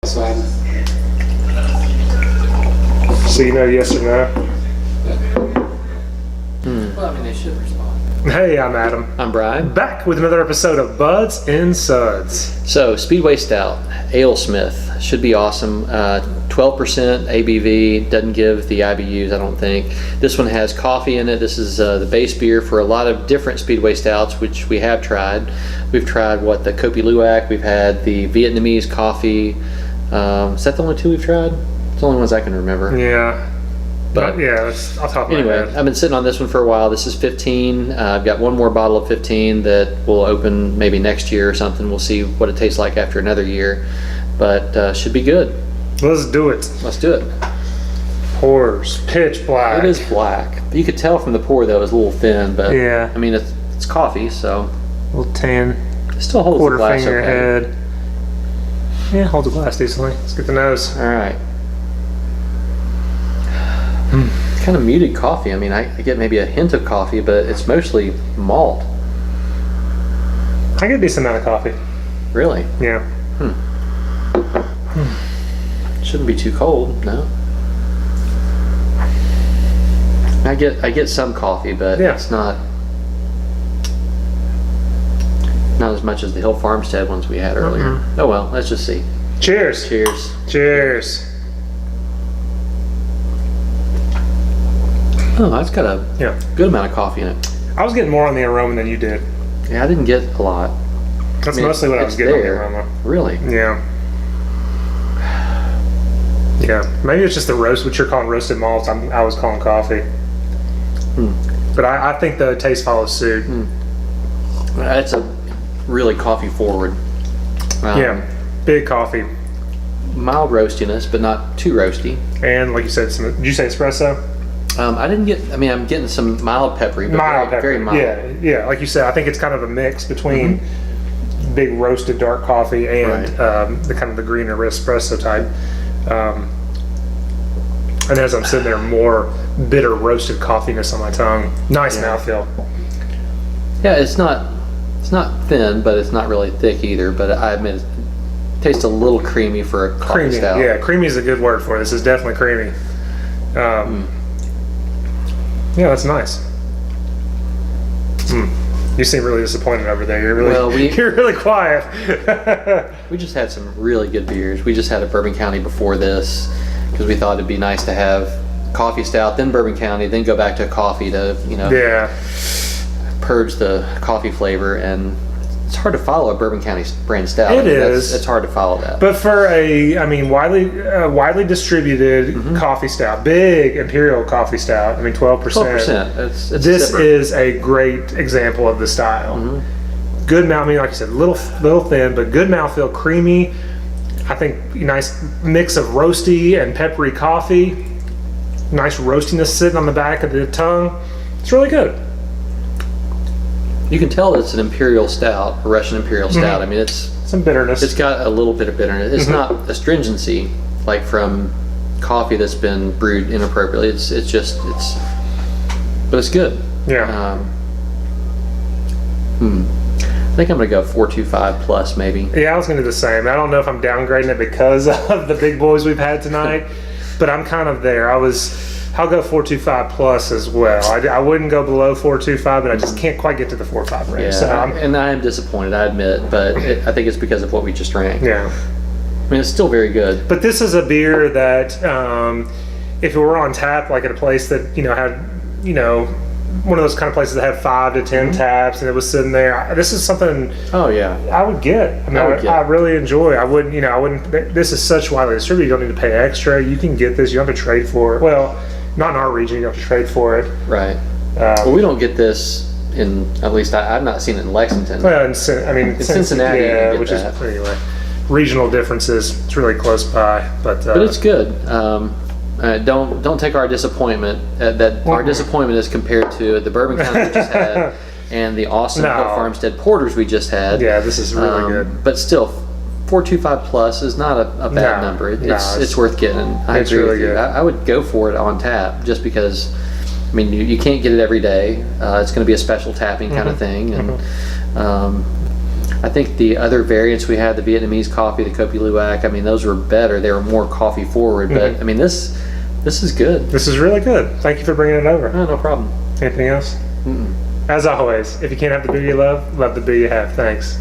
So you know yes or no? well, I mean, they should respond. Hey, I'm Adam. I'm Bryan. Back with another episode of Buds and Suds. So, Speedway Stout, AleSmith, should be awesome. 12% ABV, doesn't give the IBUs, I don't think. This one has coffee in it. This is the base beer for a lot of different Speedway Stouts, which we have tried. We've tried, the Kopi Luwak, we've had the Vietnamese coffee. Is that the only two we've tried? It's the only ones I can remember. Yeah. But yeah, that's off the top of my anyway, head. I've been sitting on this one for a while. This is 15. I've got one more bottle of 15 that will open maybe next year or something. We'll see what it tastes like after another year. But should be good. Let's do it. Let's do it. Pours pitch black. It is black. You could tell from the pour though it's a little thin, but yeah. I mean it's coffee, so A little tan. it still holds Quarter the glass finger okay. head. Yeah, holds the glass decently. Let's get the nose. All right. Kind of muted coffee. I mean, I get maybe a hint of coffee, but it's mostly malt. I get a decent amount of coffee. Really? Yeah. Shouldn't be too cold, no. I get some coffee, but Yeah. it's not as much as the Hill Farmstead ones we had earlier. Oh well, let's just see. Cheers. Cheers. Cheers. Oh, that's got a Yeah. good amount of coffee in it. I was getting more on the aroma than you did. Yeah, I didn't get a lot. That's I mean, mostly what I was it's getting there. on the aroma. Really? Yeah. Yeah. Maybe it's just the roast, what you're calling roasted malts. I was calling coffee. But I think the taste follows suit. It's a really coffee forward. Yeah. Big coffee. Mild roastiness, but not too roasty. And like you said, did you say espresso? I didn't get. I mean, I'm getting some mild peppery, but Mild very pepper. mild. Yeah. Like you said, I think it's kind of a mix between big roasted dark coffee and the kind of the greener espresso type. And as I'm sitting there, more bitter roasted coffeeness on my tongue. Nice mouthfeel. Yeah, it's not thin, but it's not really thick either. But I admit, it tastes a little creamy for a coffee Creamy. stout. Yeah, creamy is a good word for it. This is definitely creamy. Yeah, that's nice. You seem really disappointed over there. You're really, you're really quiet. We just had some really good beers. We just had a Bourbon County before this because we thought it'd be nice to have coffee stout, then Bourbon County, then go back to coffee to purge the coffee flavor. And it's hard to follow a Bourbon County brand stout. It is. It's hard to follow that. But for widely distributed coffee stout, big imperial coffee stout, 12%. 12%. This is a great example of the style. Good mouth, like I said, little thin, but good mouthfeel, creamy. I think nice mix of roasty and peppery coffee. Nice roastiness sitting on the back of the tongue. It's really good. You can tell it's an imperial stout, a Russian imperial stout. I mean, it's some bitterness. It's got a little bit of bitterness. It's not astringency like from coffee that's been brewed inappropriately. But it's good. Yeah. I think I'm gonna go 4.25 plus maybe. Yeah, I was gonna do the same. I don't know if I'm downgrading it because of the big boys we've had tonight, but I'm kind of there. I'll go 4.25 plus as well. I wouldn't go below 4.25, but I just can't quite get to the 4.5 range. Yeah, So and I am disappointed, I admit, but I think it's because of what we just drank. Yeah. I mean, it's still very good. But this is a beer that, if it were on tap, like at a place that had, one of those kind of places that have 5 to 10 taps, and it was sitting there. This is something. Oh yeah. I would get. I really enjoy. I wouldn't. I wouldn't. This is such widely distributed. You don't need to pay extra. You can get this. You don't have to trade for it. Well, not in our region. You don't have to trade for it. Right. Well, we don't get this in. At least I've not seen it in Lexington. Well, in Cincinnati, yeah, which is anyway. Regional differences. It's really close by, but it's good. Don't take our disappointment. Our disappointment is compared to the Bourbon County we just had and the awesome Hill Farmstead porters we just had. Yeah, this is really good. But still, 4.25 plus is not a bad number. It's worth getting. I agree with you. I would go for it on tap just because. I mean, you can't get it every day. It's going to be a special tapping kind of thing, and I think the other variants we had, the Vietnamese coffee, the Kopi Luwak, I mean, those were better. They were more coffee forward, but I mean, this is good. This is really good. Thank you for bringing it over. Oh, no problem. Anything else? As always, if you can't have the beer you love the beer you have. Thanks.